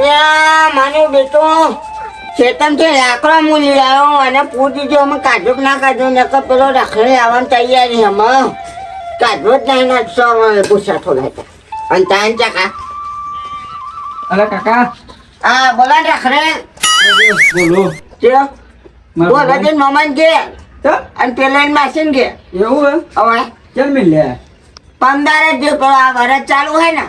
અલ્યા મારો બેટો ચેતન છે લાકડો મૂલી આવ્યો અને પૂછી જો અમે કાઢો કે ના કાઢો નકર પેલો રખડે આવવાની તૈયારી અમે કાઢો જ નહીં નાખશો અમે પૂછા થોડા અને તાન ચાકા અરે કાકા હા બોલો ને રખડે બોલો ચલો બોલો તે મમન કે તો અને પેલા માસીન કે એવું હે હવે ચલ મિલ્યા પમદાર જ જે પેલો આ વરસ ચાલુ હોય ને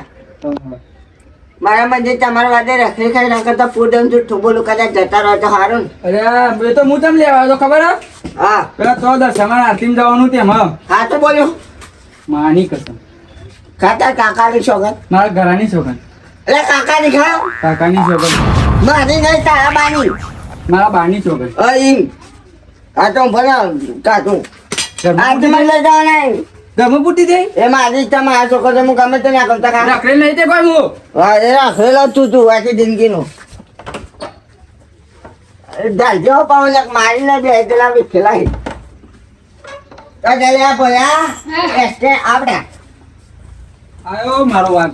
મારા મંદિર તમારા વાદે રખડી ખાઈ નાખે તો પૂડમ જૂઠું બોલું કદાચ જતા રહો તો સારું ને અરે એ તો હું તમને લેવા આવ્યો તો ખબર હે હા પેલા 14 સમાન આરતીમાં જવાનું તેમ હા તો બોલ્યો માની કસમ ખાતા કાકાની છોકર મારા ઘરાની છોકન એટલે કાકાની ખાઓ કાકાની છોકન મારી નહીં તારા બાની મારા બાની છોકન અહીં આ તો ભલે કાઢું આ તો મને લઈ જવા નહીં ગમે પૂટી દે એ મારી તમારા છોકર હું ગમે તે ના કરતા કા રાખડે લઈ દે કોઈ હું હા એ રાખેલો તું આખી જિંદગીનું ધારજો પાઉં મારીને બે પેલા વિખેલા તો ચાલ્યા બોલ્યા એસ્ટે આપડા આયો મારો વાત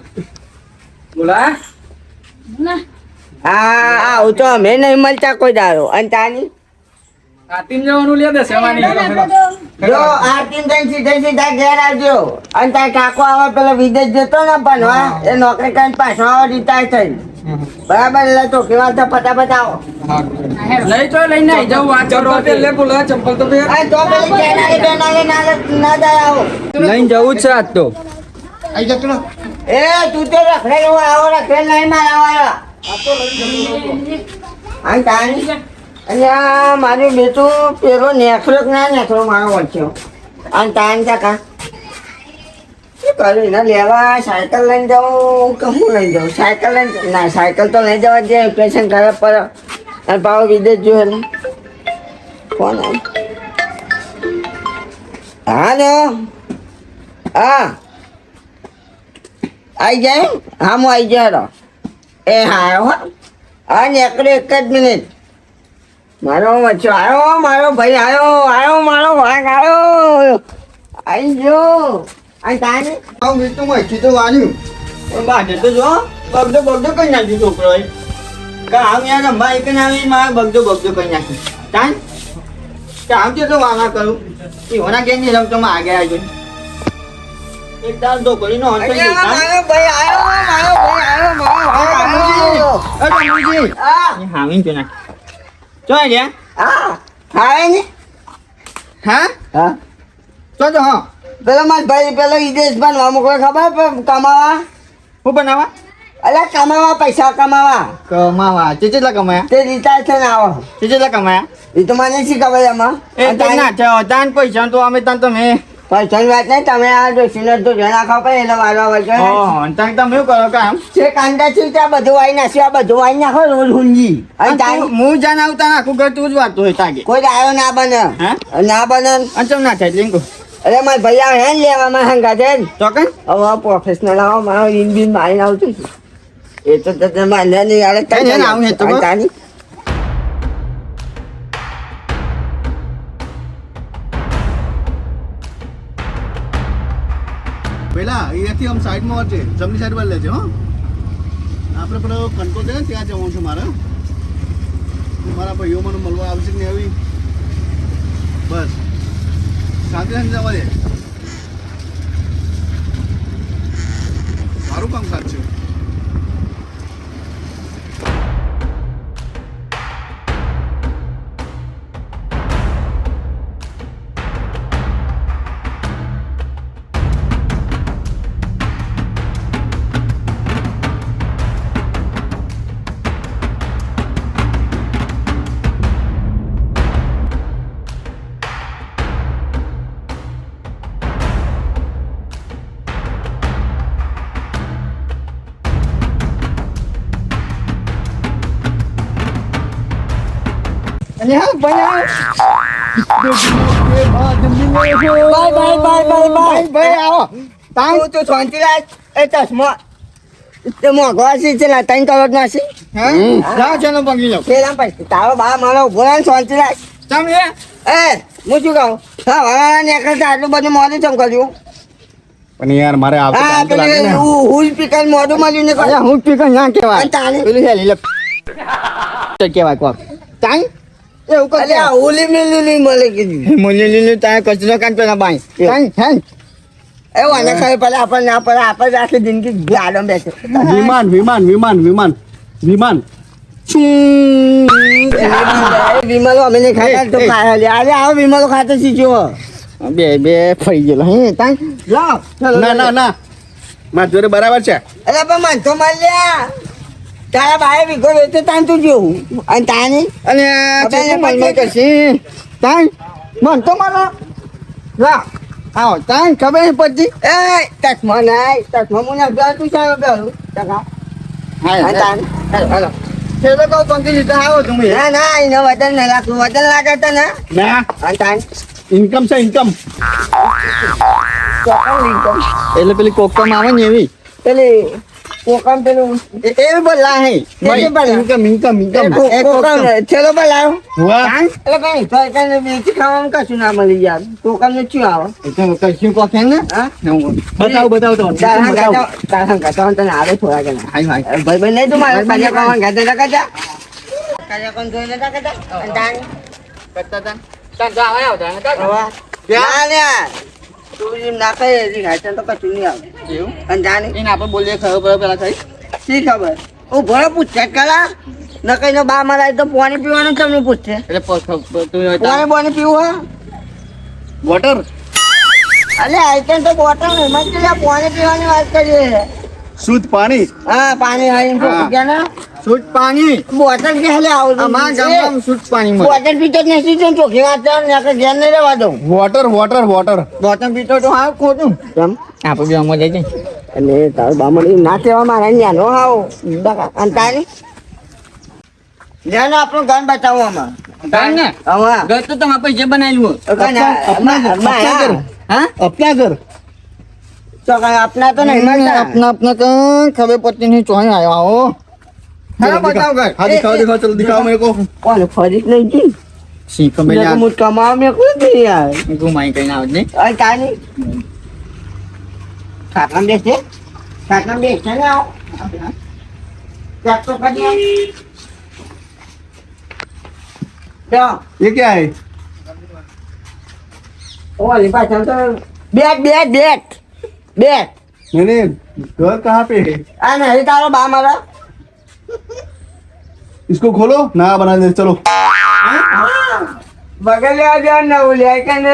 બોલા હા આવું તો અમે નહીં મળતા કોઈ દારો અને તાની આરતીમાં જવાનું લે દે સમાની જો આરતી સીધા ઘેર આવજો અને તાર કાકો આવે પેલો વિદેશ જતો ને ભણવા એ નોકરી કરીને પાછો આવે રિટાયર થઈ બરાબર એટલે તો કેવા તો ફટાફટ આવો લઈ તો લઈને આવી જાઉં વાત કરો લે બોલા ચંપલ તો દે આ તો પેલી કેનાલે બેનાલે ના જાય આવો લઈને જવું જ છે આજ તો આઈ જતો એ તું તો રખડેલો આવો રખડેલ નહીં મારા વાળા આ તાની અલ્યા મારું બેટું પેલો નેખરો કે ના નેખરો મારો વચ્ચો અને તાન કાકા શું કરું એને લેવા સાયકલ લઈને જાઉં કે હું લઈ જાઉં સાયકલ લઈને ના સાયકલ તો લઈ જવા દે ઓપરેશન કરે પર અને પાછો વિદેશ જો એટલે ફોન હા ને હા આવી જાય હા હું આવી જાય એ હા હો હા નેકડો એક જ મિનિટ મારો મચ્છો આવ્યો મારો ભાઈ આવ્યો મારો ભાગ આવ્યો આવી જો અને તાને આવું મીઠું મચ્છી તો વાળ્યું પણ બાજે તો જો બગડો કઈ નાખ્યું છોકરો કે આમ યાર રંભા એક ના આવી મારે બગડો કઈ નાખ્યું તાન કે આમ તો વાળા કરું એવાના કેમ નહીં રમતો માં આગળ આવજો એક દાલ ઢોકળી નો મારો ભાઈ આવ્યો હામી તો ના ચોય ગયા હા હા ને હા હા તો હા પેલા માર ભાઈ પેલા વિદેશ બનવા મોકલે ખબર કમાવા શું બનાવવા અલ્યા કમાવા પૈસા કમાવા કેટલા કમાયા તે રિટાયર થઈને આવો કેટલા કમાયા એ તો મને શી ખબર એમાં એ ના છે તાન પૈસા તો અમે તાન તમે પૈસાની વાત નહીં તમે આ ડોસીને તો જણા ખાવ પડે એટલે વારવા વળગે તાન તમે શું કરો કામ છે કાંદા છે ત્યાં બધું વાઈ નાખ્યું આ બધું વાઈ નાખો રોજ હુંજી હું જાણ આવતા આખું ઘર તું જ વાતું હોય તાગે કોઈ આવ્યો ના બને ના બને અંચમ ના થાય લિંકુ અરે મારા ભાઈ આવે હે લેવામાં હંગા છે ચોકન હવે પ્રોફેશનલ આવો મારો ઇન બિન મારીને આવતું એ તો તને માન્ય નહીં આવે આવું તો તાની પેલા અહીંયાથી આમ સાઈડમાં વચ્ચે જમણી સાઈડ પર લેજે હો આપણે પેલો કંટો છે ને ત્યાં જવાનું છે મારે મારા ભાઈઓ મને મળવા આવશે કે નહીં આવી બસ શાંતિ જવા દે સારું કામ કાજ છે તારો બા મારો ઉભો શાંતિ રાખ હું શું કહું હા આટલું બધું મોડું ચમ કર્યું પણ યાર મારે આવતો હા ટાઈમ તો લાગે ને. પેલું હુલ પીકર મોઢું મળ્યું ને અલ્યા હું પીકર ના કહેવાય અને તાણી પેલું છે લીલે કહેવાય કોક તાઈ એવું કર અલ્યા હુલી મિલી મળે કીધું મોલી લીલે તાય કચરો કાઢ પેલા બાઈ તાઈ હે એવું આને ખાઈ પેલા આપણને ના પડે આપણે આખી જિંદગી ગાડો બેસે વિમાન વિમાન વિમાન વિમાન વિમાન વિમલો અમે નહીં ખાતા તો ખાયા લે અરે આવો વિમલો ખાતો શીખ્યો બે બે ફરી ગયેલો હે તાઈ લાવ ચલો ના ના ના મારા જોડે બરાબર છે. અરે પણ મન તો મળ્યા તારા ભાઈ વિગો વેચે તાન તું જેવું અને તાની અને આપણે મલમલ કરશી તાઈ મન તો મારો લા આવો તાઈ ખબર નહીં પડતી એ તકમાં નાય તકમાં મને અભ્યાસ તું સાહેબ અભ્યાસ ટકા હા તાન હાલો છેલ્લે કહું પંકી લીધે આવો તમે ના ના એને વતન ના રાખવું વતન લાગે તો ને ના અને તાન ઇન્કમ છે ઇન્કમ. ચોકન લીધો એટલે પેલી કોકમ આવે ને એવી પેલી કોકમ પેલું એ બોલા હે એ બોલા. ઇન્કમ ઇન્કમ ઇન્કમ એ કોકમ છેલ્લો બોલાવ વાહ એટલે કઈ તો કઈ બેસી ખાવામાં કશું ના મળી યાર કોકમ ને શું આવે કશું કોકે ને હા બતાવો બતાવો તો તારા ગાતા તને આવે થોડા કે હાય હાય ભાઈ ભાઈ નહીં તું મારે કાજા કામ ગાતા ના કાજા કાજા કોણ જોઈને ના કાજા અને તાન કરતા તા તાન તો આવે આવતા ને કાકા હવા ના ને તું જેમ ના કહે એની ગાતા તો કશું નહીં આવે એવું અને જાણે એને આપણે બોલીએ ખબર પડે પેલા થઈ શી ખબર ઓ ભલે પૂછે કલા ન કઈ નો બા મારા તો પાણી પીવાનું તમને પૂછશે એટલે તું પાણી પાણી પીવું હા વોટર અલે આઈટમ તો બોટલ નહીં મને તો પાણી પીવાની વાત કરીએ શુદ્ધ પાણી. હા પાણી હાઈને તો હા. ક્યાં ના શુદ્ધ પાણી બોટલ કે હાલે આવું અમારા ગામમાં શુદ્ધ પાણી મળે બોટલ પીતો જ નથી તો ચોખ્ખી વાત ચાલ ને આપણે ઘેર નહીં રહેવા દઉં વોટર વોટર વોટર. બોટલ પીતો તો હાવ ખોટું કેમ આપણે બી અમો જઈ જઈ અને તારું બામણ ના કહેવા મારા ન્યાનો આવો અને તારી જ્યાં આપણું ગાન બતાવો આમાં તાન ને આમાં ઘર તો તમારા પૈસે બનાવેલું હા અપના ઘર આપના તો નહીં મળતા अपना अपना का खबर पड़ती नहीं चोहे आया हो हाँ बताओ घर हाँ दिखाओ दिखाओ चलो दिखाओ मेरे को. કોને ફરી નહીં જી सीख में મેં મુટ કમાવા મેં કોઈ નહીં યાર घुमाई कहीं ना नहीं અરે તારી ખાટલામાં બેસે ખાટલામાં બેસે ને આવો ચાક તો કરી આવ. જાઓ. ये क्या है? ઓલી પાછળ તો બેટ બેટ બેટ બેટ मैंने घर कहाँ पे है? આ નહીં તારો બા મારા इसको खोलो नया बना दे चलो. બગલ્યા જો ન ઓલ્યા કે ને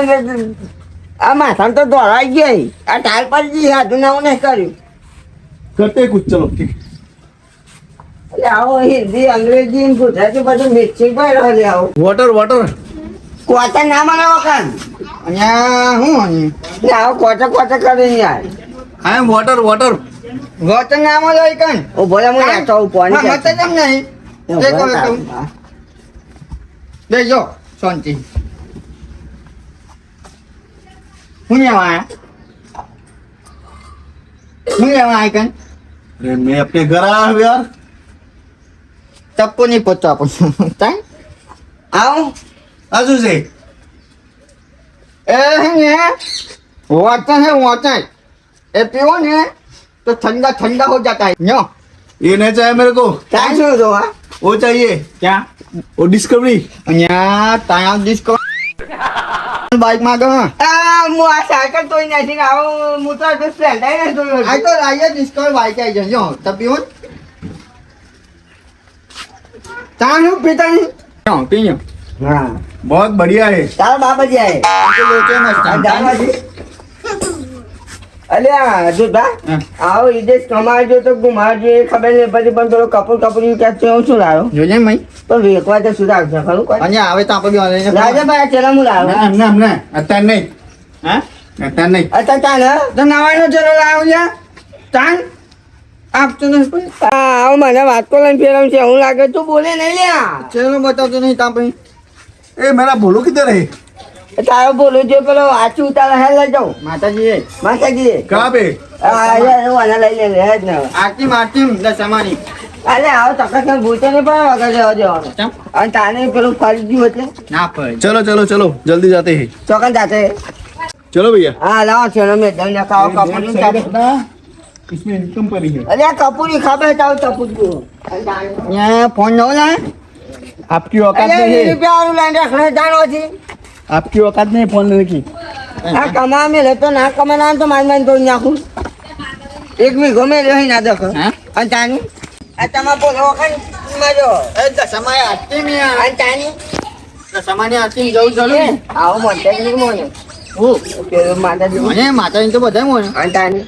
આ માથામાં તો દોડાઈ ગઈ આ ટાલ પર જી હાથું નવું નહીં કર્યું करते हैं कुछ चलो ठीक. એટલે આવો હિન્દી અંગ્રેજી ને ગુજરાતી બધું મિક્સિંગ પર રહે આવો वॉटर वॉटर. કોચા ના મને વખાણ અહીંયા હું અહીં ને આવો કોચા કોચા કરીને યાર आई एम वॉटर वॉटर. ગોતન નામ જ હોય કન ઓ ભલે હું યાતો હું હા પાણી મત જમ નહીં તે કોલ તું બેજો શાંતિ હું લેવા આયા કન अरे मैं अपने घर आया हूँ यार. ટપ્પો નહીં પતો આપણને તાઈ આવું आजू से એ હે ને वाटर है वाटर ए पियो ने तो ठंडा ठंडा हो जाता है नो ये नहीं चाहिए मेरे को. ત્યાં શું હતો હા वो चाहिए क्या वो डिस्कवरी. અહીંયા તાયા ડિસ્કો બાઈક માં ગયો આ હું આ સાયકલ તોય નથી ને આવો હું તો આ સ્પ્લેન્ડર ને જોયો આ તો લાઈએ ડિસ્કો બાઈક આવી જજો તો પીવો તા હું પીતા નહીં નો પીયો હા बहुत बढ़िया है. તારો બાબા જ આય તો લોચો મસ્ત આ દાદાજી અલ્યા જોતા હા. આવો વિદેશ કમાજો તો ગુમાજો એ ખબર નહીં પછી પણ પેલો કપૂર કપૂર ક્યાં છે હું શું લાવ્યો જોજે મઈ પણ વેકવા તો શું રાખશે ખરું કોઈ અને આવે તો આપણે બી ઓનલાઈન રાજાભાઈ ચલા હું લાવ્યો ना ना ना अत्यार नहीं હા अत्यार नहीं. અચ્છા ચાલ તો નવાનો ચલો લાવ જા તાન આપતો નહીં કોઈ હા આવો મને વાત તો લઈને ફેરવ છે હું લાગે તું બોલે નહીં લ્યા ચલો બતાવતો નહીં તા પછી ए मेरा बोलो किधर है? તારો બોલો જો પેલો આચું ઉતારે હે લઈ જાઉં માતાજી માતાજી कहाँ पे? હા હું આને લઈ લે હે જ ને આરતી મારતી દસમાની અરે આવો તકસ ભૂતો નહીં પણ વગર જવા દેવાનો ચમ અને તાને પેલું ફરી ગયું એટલે ના પડે चलो चलो चलो जल्दी जाते हैं. ચોકન જાતે चलो भैया હા લાવો ચલો મેં તમને ખાઓ કપૂરી सही रखना इसमें इनकम पर ही है અરે કપૂરી ખબર તાવ કપૂરી અહીંયા ફોન નવો લાય आपकी औकात અરે नहीं है રૂપિયા વાળું લાઈને રખડે જાણો છે आपकी औकात नहीं फोन लेने की આ કમા મેં લેતો ના કમાના તો માન તો નાખું એક વીઘો મેં રહી ના દખ અને તાની આ તમા બોલો કઈ માજો એ દશમાએ આરતી ની અને તાની દશમાની આરતી જવું જરૂરી આવો મોટે નહીં મોને હું પેલો માતાજી મને માતાજી તો બધા મોને અને તાની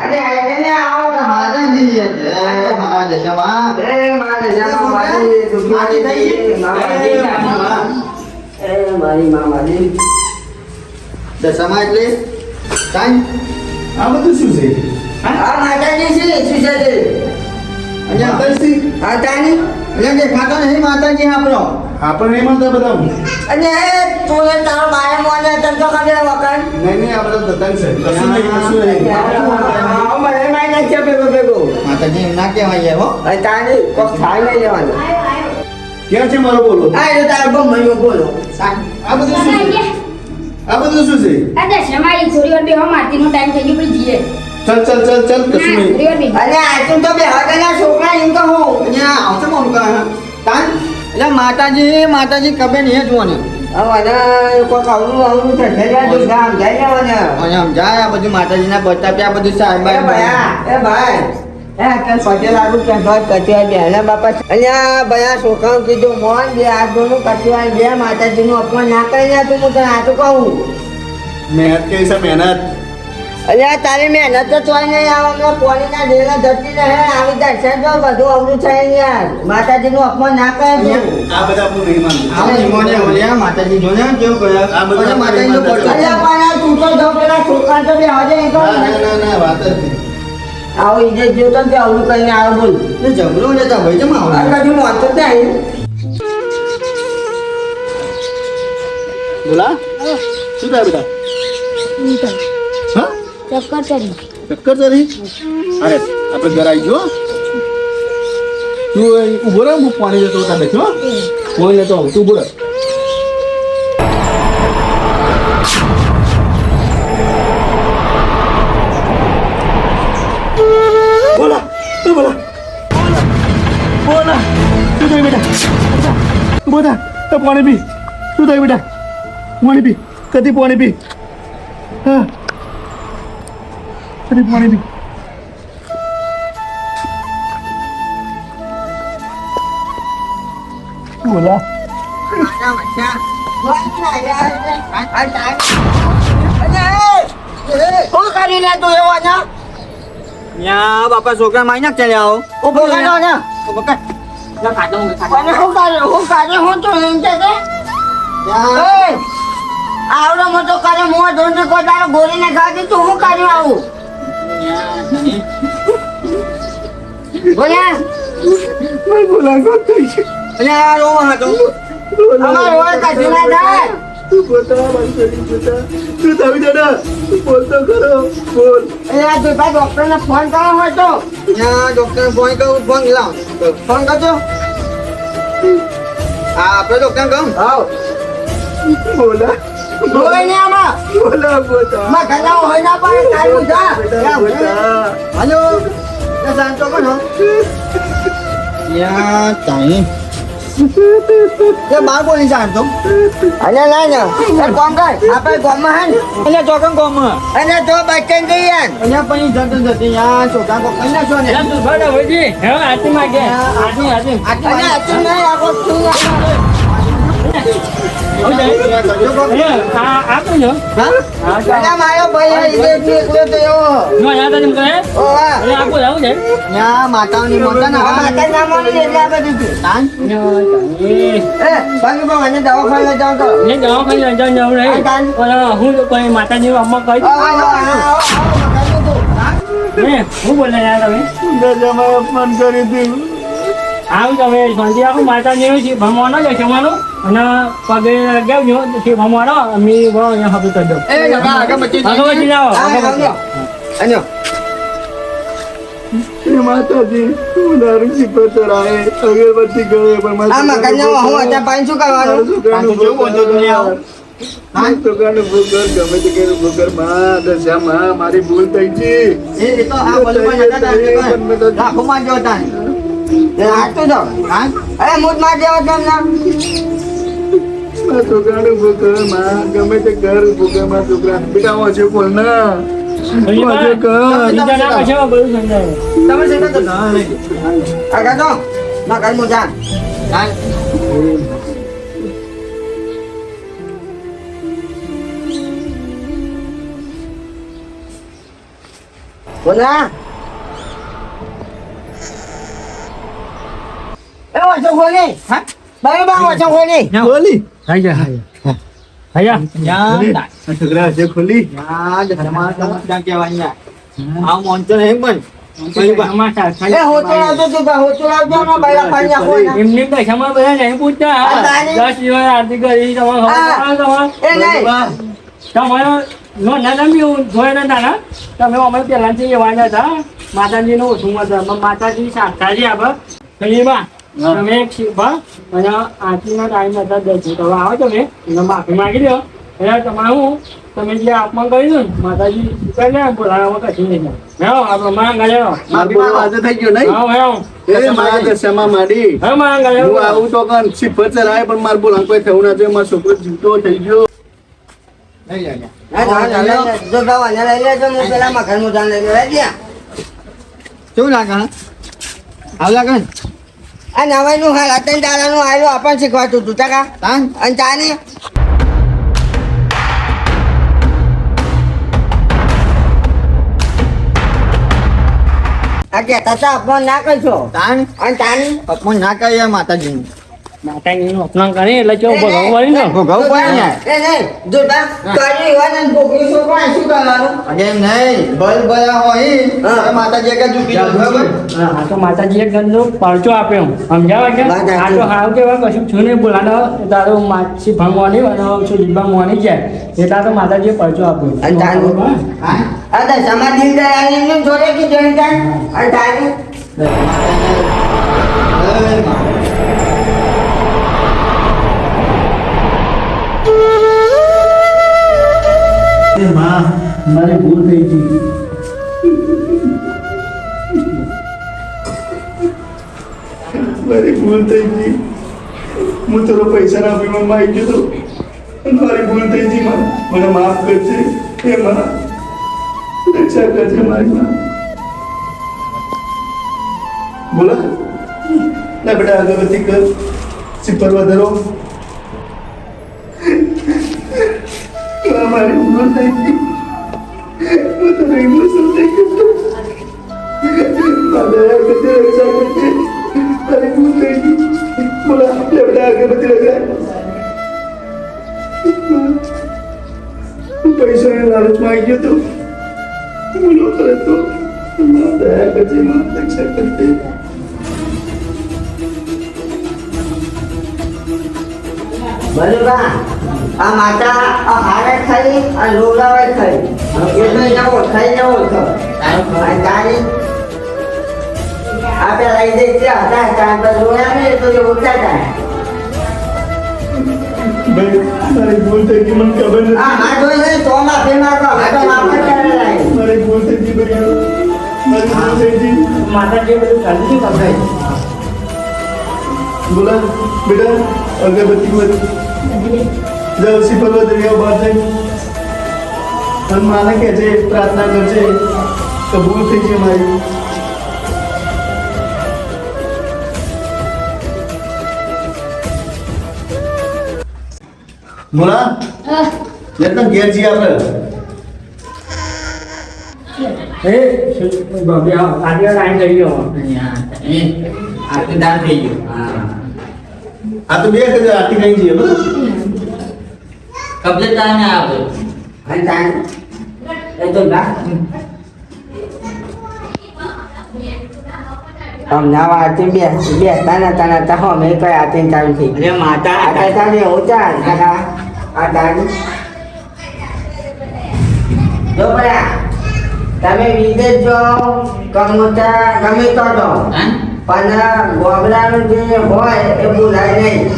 અરે એને આવો માતાજી મારા દશમા એ મારે જાનો મારી દુખી થઈ મારી મામાજી દશમા એટલે કાંઈ આ બધું શું છે આ માતાજી છે શું છે તે અહીંયા માતાજી આ તાની એટલે દેખાતો નહીં માતાજી આપણો આપણે નહીં માનતા બધા અને તું એ તારો બાય મોને તન તો ખબર વકન નહીં આ બધા દત્તાન છે કશું નહીં મને માઈ ના ભેગો ભેગો માતાજી એમ ના કહેવાય હો અને તાની કોક થાય નહીં લેવાનું ક્યાં છે મારો બોલો આ તો તારો બમ મયો બોલો આ બધું શું છે આ બધું શું છે અરે શમાઈ થોડી વાર બેહો મારતીનો ટાઈમ થઈ ગયો પછી જીએ ચલ ચલ ચલ ચલ કશું ના, નહીં થોડી વાર બેહો. અને આ તું તો બે હગના છોકરા એમ કહું અહીંયા આવશે કોણ કહે તાન એટલે માતાજી કબે નહીં જ મને હવે કોક આવડું છે તો ગામ જાય ને અને સમજાય આ બધું માતાજીના બતાવ્યા આ બધું સાહેબ એ ભાઈ કે પટેલ આગળ ક્યાં ઘર કચવા બેના બાપા અહીંયા બયા છોકરાઓ કીધું મોહન બે આ દોનું કચવા બે માતાજીનું અપમાન ના કરીને તું હું તને આટલું કહું મહેનત કે છે મહેનત અલ્યા તારી મહેનત તો ચોય નહીં આવા પોલીના ડેલા ધરતી રહે આવી દર્શન તો બધું અવરું છે યાર માતાજીનું અપમાન ના કરે તું આ બધા આપણું નહીં માનતું આ નિમોને ઓલ્યા માતાજી જોને કેવું કરે આ બધું પછી માતાજીનો આપણે પડતો અલ્યા પણ તું તો જો પેલા છોકરા તો બે હજે એ તો ના વાત જ નહીં આવો ઇજ્જત જોતો ને તે અવરું કરીને આવો બોલ ને ઝઘડો લેતા ભાઈ જમા આ આવો કદી મોતો જ નહીં બોલા શું થાય બેટા હા ચક્કર ચડી ચક્કર ચડી અરે આપણે ઘર આવી ગયો તું ઉભો રહે હું પાણી લેતો હતા દેખ્યો પાણી લેતો આવું તું ઉભો રહે બોલા તું બોલા બોલા શું થયું બેટા બોલા તો પાણી પી શું થયું બેટા પાણી પી કદી પાણી પી હા કદી પાણી પી બોલા શું કરી લે તું એવો ને યા બાપા છોકરા માઈ નાખ ચાલ્યા આવો ઉભો કાઢો ને ઉભો કર લા ખાતો હું અને શું કરે હું તો એમ કે છે યા આવડો મોટો કરે મોં ધોઈને કોઈ તારો ગોરીને ખાધી તું શું કર્યું આવું બોલ્યા બોલા કોણ થઈ છે અલ્યા રોવા હતો અમાર રોડ કશું ના થાય તું બોલતા મારી છોરી બોલતા તું તાવી દાદા તું બોલતો ખરો બોલ એટલે આ ભાઈ ડોક્ટરને ફોન કર્યો હોય તો યા ડોક્ટર ફોન કરું ફોન લાવ ફોન કરજો હા આપણે ડોક્ટર કહું હાવ બોલા જોઈ ને આમાં બોલા બોલા માં ઘણા હોય ના પણ કાઢું જા બોલા હલો તે શાંતો કોણ હો યા તાઈ તે બાર બોલી શાંતો અને ના ને એ કોમ કર આપણે ગામમાં હે ને અલ્યા ચોકન કોમ અને તો બચન જઈ યાર અલ્યા પછી જતું જતી યા છોકરા કો કઈ નાખો ને અને આટલું નહીં આખો તું અલ્યા મારો ભાઈ હિતેશજી એકલો તો એવો. ઓવા. ત્યાં માતાઓની મોટા ના આ માતા ના મળી ને એટલે આ બધું થયું. બાકી પણ મને દવાખાને લઈ જાઓ તો. માતાજી અમ્મા કહી હું બોલે યાર તમે ગજામાં અપમાન કરી દીધું. આવું તમે શાંતિ રાખો માતાજી છે ભમવાનો છે જમવાનો અને પગે ગયો છે ભમવાનો અમે અહીંયા હવે કરી દો અગરબત્તી લાવો હા, હા, અન્યો. એ માતાજી હું દારૂ શીખો ચડાવે અગરબત્તી કરે પણ આ મકાનમાં હું અત્યારે પાણી શું કરવાનું? છોકરાનું ભૂગર ગમે તે કર્યું ભૂગર માં દશામાં મારી ભૂલ થઈ ગઈ. એ તો આ બલમાં નતા રાખોમાં જો તાન એ હાચું તો. અરે મૂત માર દેવો તમને. મારા છોકરાનું ભૂગર માં ગમે તે કર ભૂગર માં છોકરા બેટા વાંચો કોલ ના વાંચો કર. બીજા ના કશો બધું સમજાય તમે છે તો ના નહીં આગળ તો મકાનમાં જા. તાન બોલા. એ વાંચો ખોલી. હા બરાબર વાંચો ખોલી. બોલી હૈયા ત્યાં આ છોકરા હશે ખોલી ત્યાં કહેવાય આ મોનતો નહીં પણ એ હોતો આવતો તું કા હોતો આવતો ને બૈરા પાણી નાખો ને. એમની દશામાં બધા નહીં પૂછતા આ તારી- 10 દિવસ આરતી કરી એ નહીં. તમારો નો નાના બી જોઈ ના તમે અમે પહેલાથી એવાના હતા માતાજીનું ઓછું હતું માતાજી શાકભાજી આપે કહીમાં તમે એક શીખવા અને આરતીના ટાઈમ હતા 10 તો હવે આવો તમે અને માફી માગી દો એટલે તમારે હું તમે જે આપમાં કરી દો ને માતાજી કરી લે બોલાવવા કશું નહીં હા આપણે માં ગાળ્યો મારું બોલ આજે થઈ ગયો નહીં હા એ મારા દશામાં માડી હા માં હું ગાળ્યો આવું તો કન સિફર ચલાય પણ મારું બોલ કોઈ થયું ના જોઈએ મારો છોકરો જીવતો થઈ ગયો. લઈ લે હા, જા, લઈ લે. જો ગાવાને લઈ લેજો, હું પેલા મકાનમાં જાને લઈ લે. લઈ લે. શું લાગે આવ લાગે આ નવાઈનું હાલ અત્યારે દાડાનું આયલું આપણને શીખવાતું હતું ટકા તાન અને ચાની આ કહેતા હતા અપમાન ના કરશો તાન અને ચાની અપમાન ના કરીએ માતાજીનું માતાજીનું અપમાન કરી એટલે કેવું ભોગવવું પડે ને ભોગવવું પડે ને એ નહીં જો બા કરી હોય ને ભોગવી છોકરા શું કરવાનું અને એમ નહીં બલ બયા હોય હા. તો માતાજી કે ઝૂકી દો બરાબર હા તો માતાજીએ ગંદો પરચો આપ્યો સમજાવે કે વાત સાચી. આ તો હાવ કેવા કશું છું નહીં બોલાનો તારો માછી ભણવાની અને શું જીભા મોની જાય એટલા તો માતાજીએ પરચો આપ્યો અને ચાલુ. હા આ તો સમાધિ દયા એમને જોડે કે જોઈ જાય અને ચાની એ માં મારી ભૂલ થઈ ગઈ. મારી ભૂલ થઈ ગઈ. હું તારો પૈસા ના આપી માં આવી ગયો તો મારી ભૂલ થઈ ગઈ માં મને માફ કરજે એ માં રક્ષા કરજે મારી માં બોલા ના બેટા અગરબત્તી કર સિફર વધારો મારી ભૂલ થઈ ગઈ હું તો ઇમોશનલ થઈ ગયો મારા કરજે રક્ષા કરજે મારી ભૂલ થઈ ગઈ બોલા લે બેટા અગરબત્તી લગાય હું પૈસાની લાલચમાં આવી ગયો તો બોલો કરે તો માં દયા કરજે માં રક્ષા કરજે બરોબર આ માતા આ હારે ખાઈ આ લોલાવે ખાઈ એટલે જવો ખાઈ જવો છો આ તારી આ પેલા લઈ દે ત્યાં હતા ત્યાં પર લોયા ને તો એ ઉઠતા જાય ભાઈ મારી ભૂલ થઈ ગઈ મને ખબર નથી આ માર જોઈ ને તો માફી માંગો આ તો માફ જ કરે લાય મારી ભૂલ થઈ ગઈ ભાઈ મારી ભૂલ થઈ ગઈ માતાજીએ બધું ચાલી શું તમે બોલા બેટા અગરબત્તી મત જાઓ સિફર દરિયા બહાર જાય અને માને કે છે પ્રાર્થના કરજે કબૂલ થઈ છે મારી મોલા એટલે ઘેર જઈએ આપણે બાબી આજે લાઈન થઈ ગયો આ તો દાન થઈ ગયું હા આ તો બે કદે આટી કઈ જઈએ બરાબર કબલે તાને આવે અને તાન એ તો ના આમ નાવા આતી બે તાના તા હો મે કઈ આતી ચાલુ થઈ અરે માતા આ તાને ઓચા આ તાન જો બરા તમે વિદેશ જો કમોચા ગમે તો દો પણ ગોબરાનું જે હોય એ ભૂલાય નહીં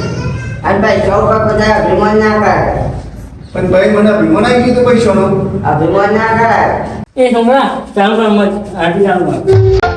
અને ભાઈ સૌ બધા અભિમાન ના કરે પણ ભાઈ મને અભિમાન આવી ગયું તો પૈસાનો અભિમાન ના કરે એ છોકરા ચાલુ કર મત આરતી ચાલુ કર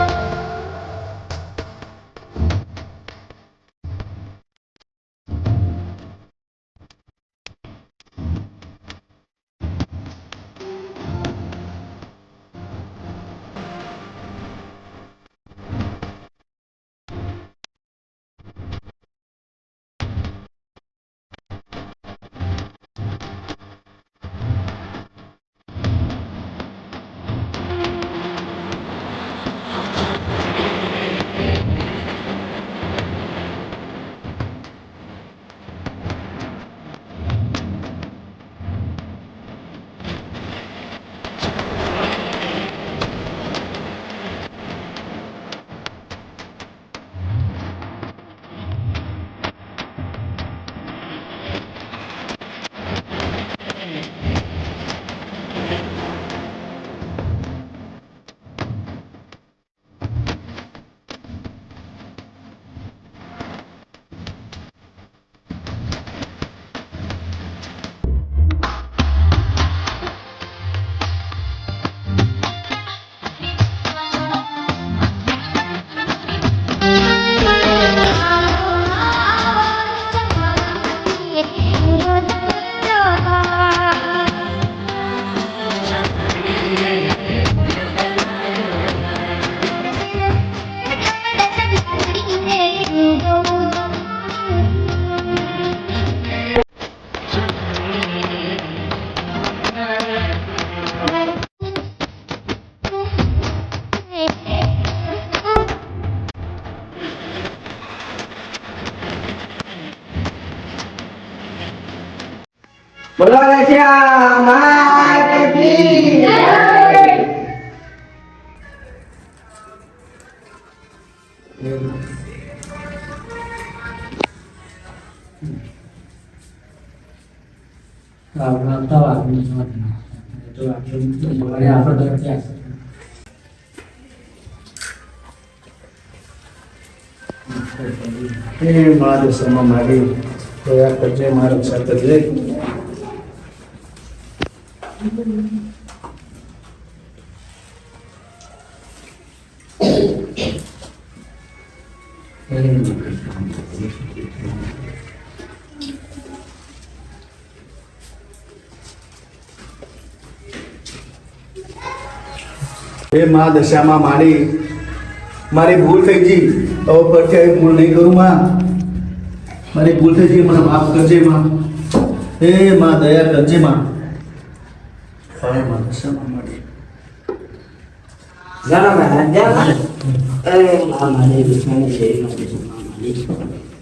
બોલો રશિયા માતા કી જય હે મા દશામાં મારી દયા કરજે મારા રક્ષા કરજે હે મા દશામાં મારી ભૂલ થઈ ગઈ હવે પછી આવી ભૂલ નહીં કરું માં મારી ભૂલ થઈ ગઈ મને માફ કરજે માં હે માં દયા કરજે માં હે મા દશામાં મારી જરા મહારાજ એ મારી દુશ્મની છે મારી